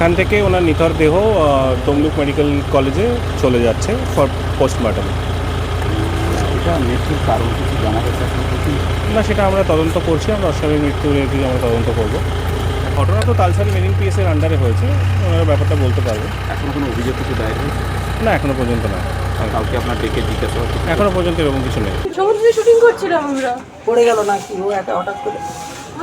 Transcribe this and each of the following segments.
এখান থেকে ওনার নিথর দেহ তমলুক মেডিকেল কলেজে চলে যাচ্ছে ফর পোস্টমর্টম। এটা মৃত্যুর কারণ কিছু জানা গেছে না, সেটা আমরা তদন্ত করছি। আমরা অস্বাভাবিক মৃত্যু নিয়ে আমরা তদন্ত করব। ঘটনা তো তালসারি মেরিন পিএসের আন্ডারে হয়েছে, ওনারা ব্যাপারটা বলতে পারবে। এখনো কোনো অভিযোগ কিছু দায়ের হয়েছে? না, এখনো পর্যন্ত না। কাউকে আপনার ডেকে জিজ্ঞাসাবাদ এখনো পর্যন্ত এরকম কিছু নেই। সমুদ্রে শুটিং করছিলাম আমরা, পড়ে গেল না কি ও একটা হঠাৎ করে?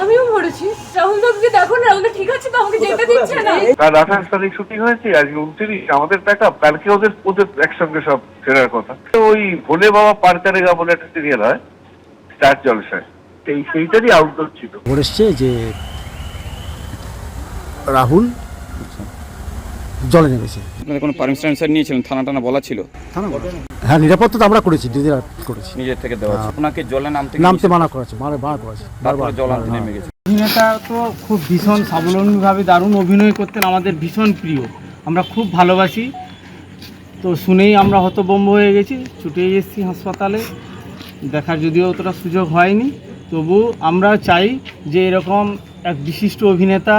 আমিও মরেছি। রাহুল দাকে দেখো না, রাহুল ঠিক আছে তো, আমাকে যেতে দিচ্ছে না। কাল 28 তারিখ শুটিং হয়েছে, আজকে 29। আমাদের প্যাকআপ কালকে ওদের একসঙ্গে সব ফেরার কথা। ওই ভোলে বাবা পার কারেগা বলে একটা সিরিয়াল হয় স্টার জলসায়, সেইটারই আউটডোর ছিল। খবর এসছে যে রাহুল জলে নেমেছে। আপনাদের কোনো পারমিশন নিয়েছিলেন? থানা টানা বলা ছিল? হ্যাঁ, নিরাপত্তা তো আমরা করেছি, দিদিরা করেছি। নিজের থেকে দেওয়া আছে। আপনাকে জলে নামতে মানা করেছে, মানা করেছে বারবার জলান্তে নেমে গেছে। অভিনেতা তো খুব ভীষণ স্বাবলম্বীভাবে দারুণ অভিনয় করতেন, আমাদের ভীষণ প্রিয়, আমরা খুব ভালোবাসি। তো শুনেই আমরা হতভম্ব হয়ে গেছি, ছুটে এসেছি হাসপাতালে দেখার, যদিও অতটা সুযোগ হয়নি। তবু আমরা চাই যে এরকম এক বিশিষ্ট অভিনেতা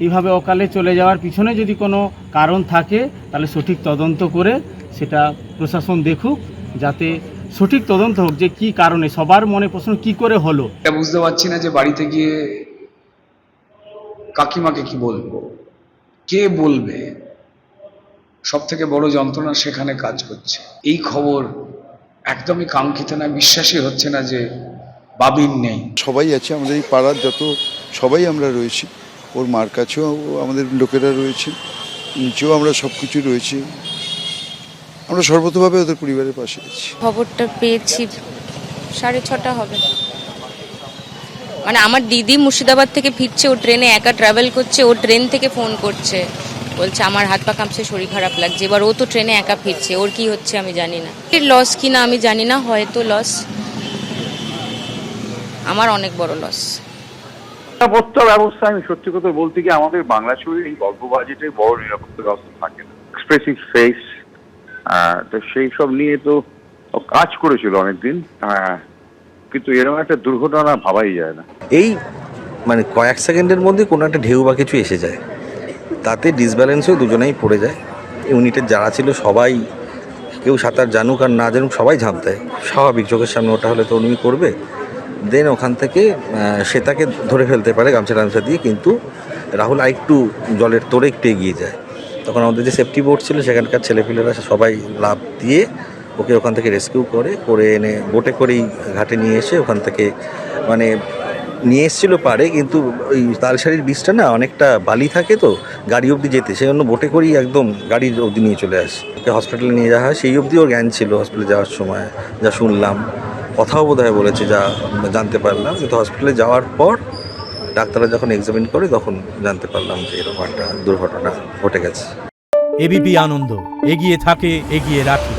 এইভাবে অকালে চলে যাওয়ার পিছনে যদি কোনো কারণ থাকে তাহলে সঠিক তদন্ত করে সেটা প্রশাসন দেখুক, যাতে সঠিক তদন্ত হোক যে কী কারণে। সবার মনে প্রশ্ন কী করে হলো। এটা বুঝতে পারছি না যে বাড়িতে গিয়ে কাকিমাকে কি বলবো, কে বলবে। সব থেকে বড় যন্ত্রণা সেখানে কাজ করছে। এই খবর একদমই কাঙ্ক্ষিত না, বিশ্বাসই হচ্ছে না যে বাবিন নেই। সবাই আছে আমাদের এই পাড়ার যত সবাই আমরা রয়েছি, ওর মার কাছেও আমাদের লোকেরা রয়েছে, নিচেও আমরা সব কিছু রয়েছি। আমরা সর্বতভাবে ওদের পরিবারের পাশে আছি। খবরটা পেয়েছি 6:30 হবে। মানে আমার দিদি মুর্শিদাবাদ থেকে ফিরছে, ও ট্রেনে একা ট্রাভেল করছে, ও ট্রেন থেকে ফোন করছে, বলছে আমার হাত পা কাঁপছে, শরীর খারাপ লাগছে। এবার ও তো ট্রেনে একা ফিরছে, ওর কি হচ্ছে আমি জানি না। এর লস কি না আমি জানি না, হয়তো লস, আমার অনেক বড় লস। নিরাপত্তা ব্যবস্থা, আমি সত্যি কথা বলতে গিয়ে আমাদের বাংলা ছবির এই গল্প বাজেটে বড় নিরাপত্তা ব্যবস্থা থাকে না। এক্সপ্রেসিভ ফেস, তো সেই সব নিয়ে তো কাজ করেছিল অনেকদিন, কিন্তু এরকম একটা দুর্ঘটনা ভাবাই যায় না। এই মানে কয়েক সেকেন্ডের মধ্যে কোনো একটা ঢেউ বা কিছু এসে যায়, তাতে ডিসব্যালেন্স হয়ে দুজনেই পড়ে যায়। ইউনিটের যারা ছিল সবাই, কেউ সাঁতার জানুক আর না জানুক সবাই ঝাঁপ দেয়। স্বাভাবিক, চোখের সামনে ওটা হলে তো উনি করবে। দেন ওখান থেকে সে তাকে ধরে ফেলতে পারে গামছা টামছা দিয়ে, কিন্তু রাহুল আরেকটু জলের তোরে একটু এগিয়ে যায়। তখন আমাদের যে সেফটি বোট ছিল সেখানকার ছেলেপিলেরা সবাই লাফ দিয়ে ওকে ওখান থেকে রেস্কিউ করে এনে বোটে করেই ঘাটে নিয়ে এসে ওখান থেকে মানে নিয়ে এসেছিল পারে, কিন্তু ওই তালসারির বীজটা না অনেকটা বালি থাকে, তো গাড়ি অবধি যেতে সেই জন্য বোটে করেই একদম গাড়ির অবধি নিয়ে চলে আসে। ওকে হসপিটালে নিয়ে যাওয়া হয়, সেই অবধি ওর জ্ঞান ছিল হসপিটালে যাওয়ার সময়, যা শুনলাম। কথাও বোধহয় বলেছে, যা জানতে পারলাম। কিন্তু হসপিটালে যাওয়ার পর ডাক্তাররা যখন এক্সামিন করে তখন জানতে পারলাম যে এরকম একটা দুর্ঘটনা ঘটে গেছে। এবিপি আনন্দ, এগিয়ে থাকে, এগিয়ে রাখে।